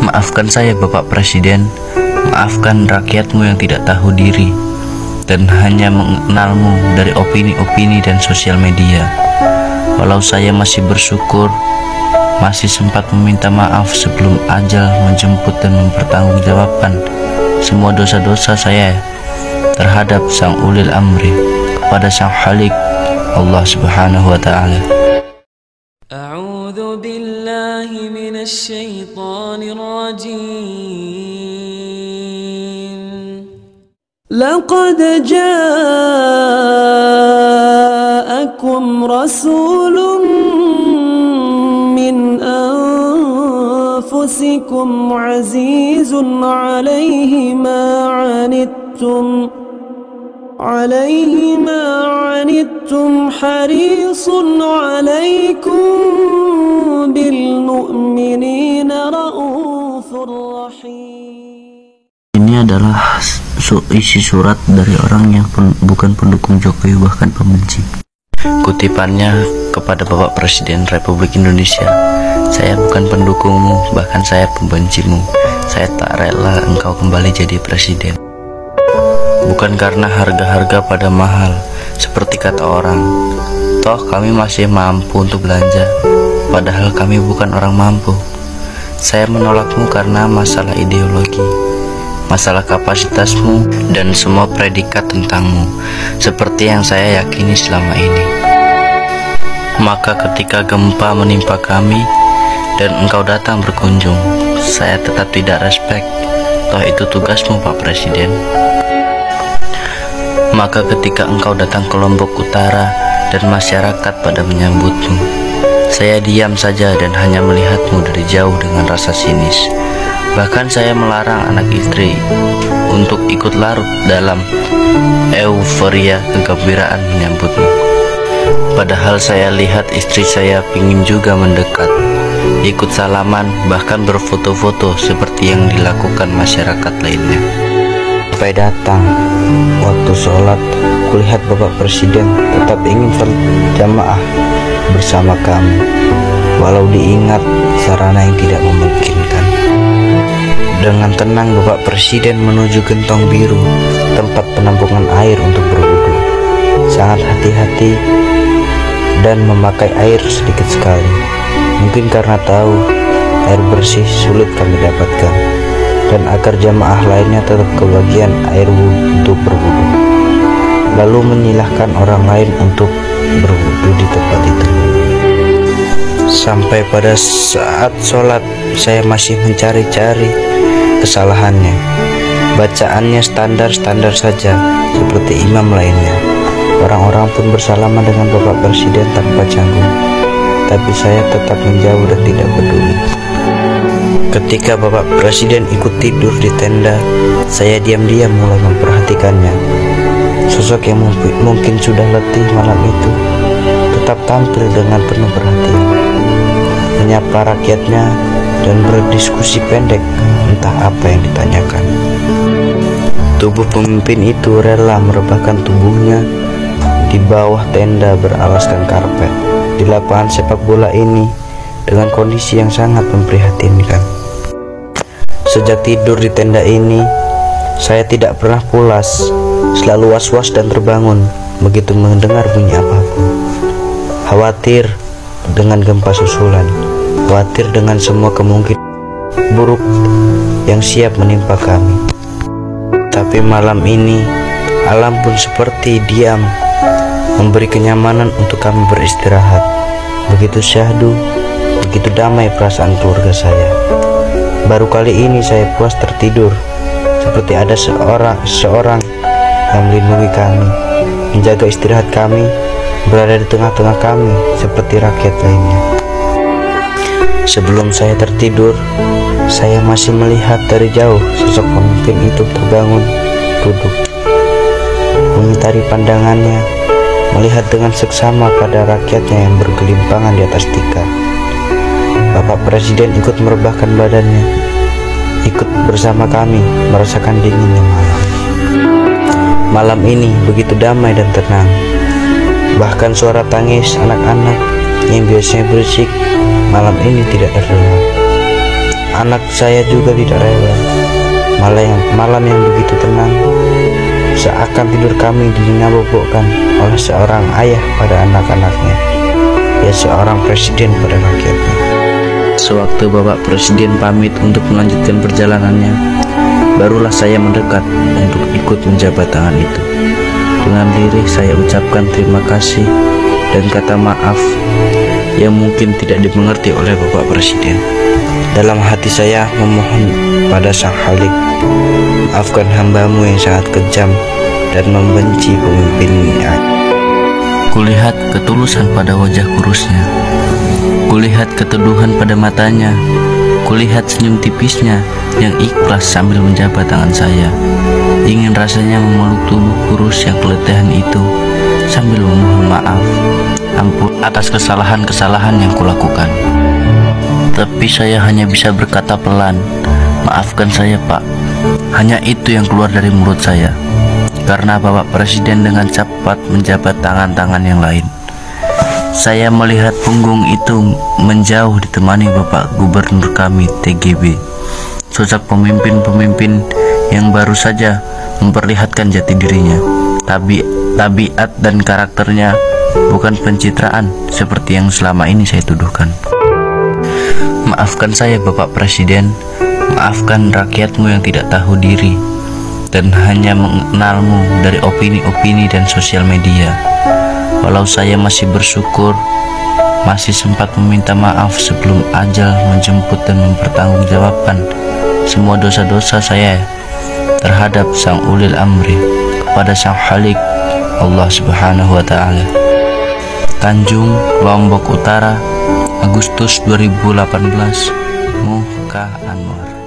Maafkan saya Bapak Presiden, maafkan rakyatmu yang tidak tahu diri dan hanya mengenalmu dari opini-opini dan sosial media. Walau saya masih bersyukur, masih sempat meminta maaf sebelum ajal menjemput dan mempertanggungjawabkan semua dosa-dosa saya terhadap Sang Ulil Amri, kepada Sang Khalik Allah Subhanahu wa Ta'ala. A'udzu billahi minasy syaithanir rajim. Laqad ja'akum rasulun min anfusikum azizun 'alaihi ma 'anittum harisun 'alaikum bil mu'minina raufur rahim. Ini adalah isi surat dari orang yang bukan pendukung Jokowi, bahkan pembenci. Kutipannya kepada Bapak Presiden Republik Indonesia. Saya bukan pendukungmu, bahkan saya pembencimu. Saya tak rela engkau kembali jadi presiden. Bukan karena harga-harga pada mahal, seperti kata orang, toh kami masih mampu untuk belanja, padahal kami bukan orang mampu. Saya menolakmu karena masalah ideologi, masalah kapasitasmu, dan semua predikat tentangmu, seperti yang saya yakini selama ini. Maka ketika gempa menimpa kami, dan engkau datang berkunjung, saya tetap tidak respect, toh itu tugasmu Pak Presiden. Maka ketika engkau datang ke Lombok Utara dan masyarakat pada menyambutmu, saya diam saja dan hanya melihatmu dari jauh dengan rasa sinis. Bahkan saya melarang anak istri untuk ikut larut dalam euforia kegembiraan menyambutmu. Padahal saya lihat istri saya ingin juga mendekat, ikut salaman, bahkan berfoto-foto seperti yang dilakukan masyarakat lainnya. Sampai datang waktu sholat, kulihat Bapak Presiden tetap ingin berjamaah bersama kami, walau diingat sarana yang tidak memungkinkan. Dengan tenang Bapak Presiden menuju gentong biru, tempat penampungan air untuk berwudu. Sangat hati-hati dan memakai air sedikit sekali, mungkin karena tahu air bersih sulit kami dapatkan, dan agar jamaah lainnya tetap kebagian air untuk berwudu, lalu menyilahkan orang lain untuk berwudu di tempat itu. Sampai pada saat sholat saya masih mencari-cari kesalahannya. Bacaannya standar-standar saja seperti imam lainnya. Orang-orang pun bersalaman dengan Bapak Presiden tanpa canggung, tapi saya tetap menjauh dan tidak peduli. Ketika Bapak Presiden ikut tidur di tenda, saya diam-diam mulai memperhatikannya. Sosok yang mungkin sudah letih malam itu tetap tampil dengan penuh perhatian, menyapa rakyatnya dan berdiskusi pendek entah apa yang ditanyakan. Tubuh pemimpin itu rela merebahkan tubuhnya di bawah tenda beralaskan karpet di lapangan sepak bola ini dengan kondisi yang sangat memprihatinkan. Sejak tidur di tenda ini, saya tidak pernah pulas, selalu was-was dan terbangun begitu mendengar bunyi apapun. Khawatir dengan gempa susulan, khawatir dengan semua kemungkinan buruk yang siap menimpa kami. Tapi malam ini, alam pun seperti diam, memberi kenyamanan untuk kami beristirahat. Begitu syahdu, begitu damai perasaan keluarga saya. Baru kali ini saya puas tertidur, seperti ada seorang yang melindungi kami, menjaga istirahat kami, berada di tengah-tengah kami seperti rakyat lainnya. Sebelum saya tertidur, saya masih melihat dari jauh sosok pemimpin itu terbangun, duduk, mengitari pandangannya, melihat dengan seksama pada rakyatnya yang bergelimpangan di atas tikar. Bapak Presiden ikut merebahkan badannya, ikut bersama kami merasakan dinginnya malam. Malam ini begitu damai dan tenang. Bahkan suara tangis anak-anak yang biasanya berisik malam ini tidak terdengar. Anak saya juga tidak rela. Malam yang begitu tenang, seakan tidur kami dinabobokkan oleh seorang ayah pada anak-anaknya, ya seorang presiden pada rakyatnya. Sewaktu Bapak Presiden pamit untuk melanjutkan perjalanannya, barulah saya mendekat untuk ikut menjabat tangan itu. Dengan lirih saya ucapkan terima kasih dan kata maaf yang mungkin tidak dimengerti oleh Bapak Presiden. Dalam hati saya memohon pada Sang Khalik, maafkan hamba-Mu yang sangat kejam dan membenci pemimpinnya. Kulihat ketulusan pada wajah kurusnya, kulihat keteduhan pada matanya, kulihat senyum tipisnya yang ikhlas sambil menjabat tangan saya. Ingin rasanya memeluk tubuh kurus yang keletihan itu sambil memohon maaf, ampun atas kesalahan-kesalahan yang kulakukan. Tapi saya hanya bisa berkata pelan, maafkan saya Pak. Hanya itu yang keluar dari mulut saya, karena Bapak Presiden dengan cepat menjabat tangan-tangan yang lain. Saya melihat punggung itu menjauh ditemani Bapak Gubernur kami TGB, sosok pemimpin-pemimpin yang baru saja memperlihatkan jati dirinya. Tabiat dan karakternya bukan pencitraan seperti yang selama ini saya tuduhkan. Maafkan saya Bapak Presiden, maafkan rakyatmu yang tidak tahu diri dan hanya mengenalmu dari opini-opini dan sosial media. Walau saya masih bersyukur, masih sempat meminta maaf sebelum ajal menjemput dan mempertanggungjawabkan semua dosa-dosa saya terhadap Sang Ulil Amri kepada Sang Khalik Allah Subhanahu wa Ta'ala. Tanjung, Lombok Utara, Agustus 2018, Muka Anwar.